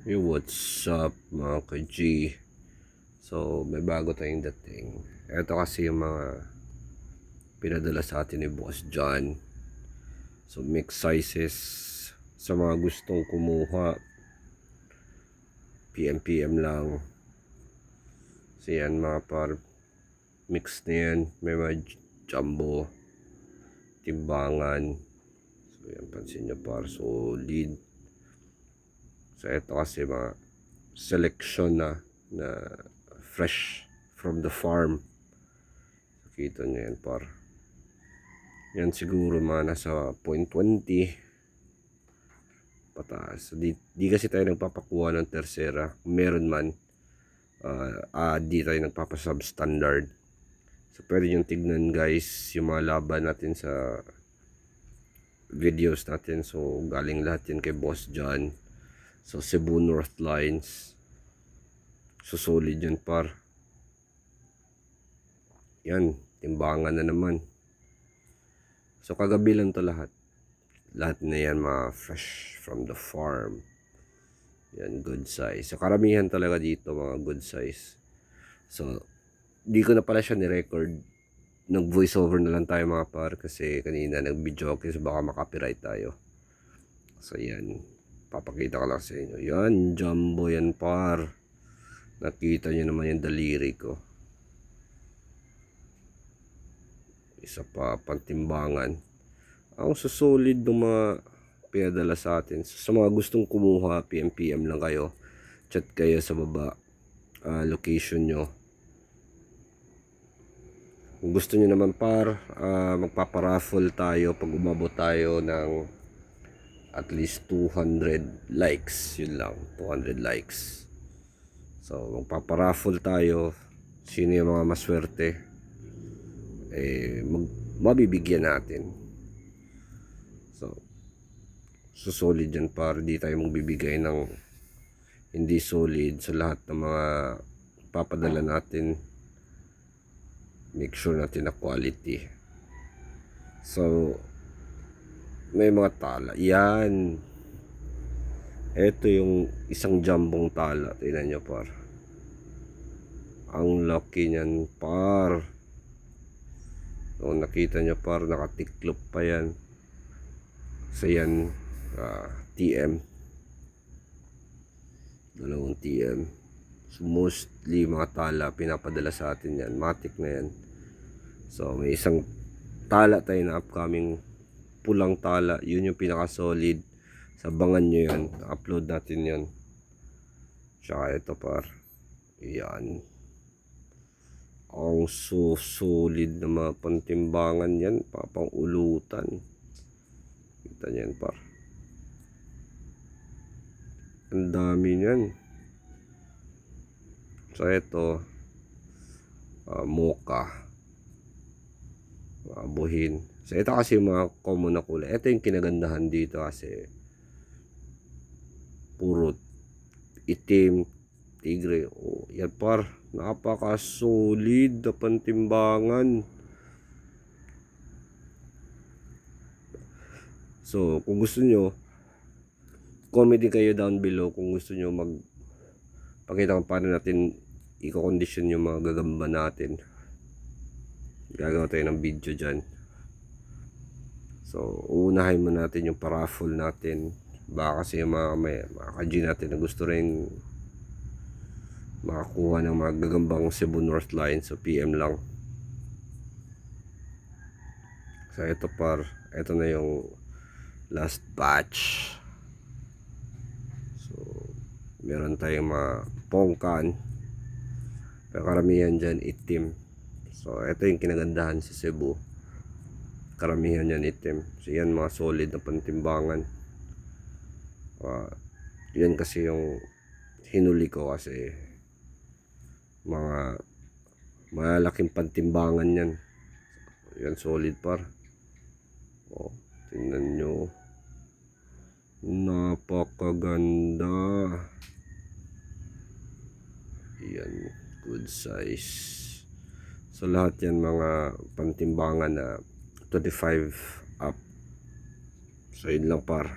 Hey, what's up mga ka-G? So, may bago tayong dating. Ito kasi yung mga pinadala sa atin ni Boss John. So, mix sizes sa mga gustong kumuha. PM lang. So, yan mga par. Mix na yan. May mga jumbo. Timbangan. So, yan pansin nyo par. Solid. So, ito kasi mga selection na fresh from the farm. Kita nyo yan par. Yan siguro mga nasa 0.20 pataas. Di kasi tayo nagpapakuha ng tersera. Meron man, di tayo nagpapasubstandard. So pwede yung tignan guys yung mga laban natin sa videos natin. So galing lahat yan kay Boss John. So Cebu North Lines. So solid yan par. Yan, timbangan na naman. So kagabi lang to lahat. Lahat na yan mga fresh from the farm. Yan, good size. So karamihan talaga dito mga good size. So di ko na pala siya ni-record. Nag voice over na lang tayo mga par. Kasi kanina nag-video okay. So baka makapiright tayo. So yan. Papakita ko lang sa inyo. Yan, jumbo yan par. Nakita nyo naman yung daliri ko. Isa pa pantimbangan. Ang susolid ng mga pinadala sa atin. So, sa mga gustong kumuha, PM lang kayo. Chat kayo sa baba. Location nyo. Kung gusto nyo naman par, magpaparaffle tayo pag umabot tayo ng at least 200 likes. Yun lang, 200 likes. So, magpaparaffle tayo. Sino yung mga maswerte? Mabibigyan natin. So solid yan para di tayo magbibigay ng hindi solid sa lahat ng mga papadala natin. Make sure natin na quality. So may mga tala. Yan. Ito yung isang jambong tala. Tingnan nyo par. Ang laki niyan par. So nakita nyo par, nakatiklop pa yan. So yan, TM, dalawang TM. So mostly mga tala pinapadala sa atin yan, matik na yan. So may isang tala tayo na upcoming, pulang tala, yun yung pinaka solid. Sabangan nyo yan, upload natin yan. Tsaka ito par, yan, ang solid na mga pantimbangan yan, papang ulutan. Kita nyo yan par, ang dami nyan. So ito, mocha, buhin. So ito kasi yung mga common na kulay. Ito yung kinagandahan dito kasi puro itim, tigre. Oh, yan par, napaka solid na pantimbangan. So kung gusto nyo, comment kayo down below kung gusto nyo magpakita kung paano natin i-condition yung mga gagamba natin. Gagawa tayo ng video dyan. So uunahin mo natin yung paraffle natin. Baka kasi yung mga ka-G natin na gusto rin makakuha ng mga gagambang Cebu North Line. So PM lang. So ito par, ito na yung last batch. So meron tayong mga pongkan, pero karamihan dyan itim. So ito yung kinagandahan sa Cebu, karamihan yan itim. So yan mga solid na pantimbangan. Yan kasi yung hinuli ko kasi mga malaking pantimbangan yan. Yan solid par. Oh, tingnan nyo, napakaganda. Yan, good size. So lahat yan mga pantimbangan na 25 up. So yun lang par.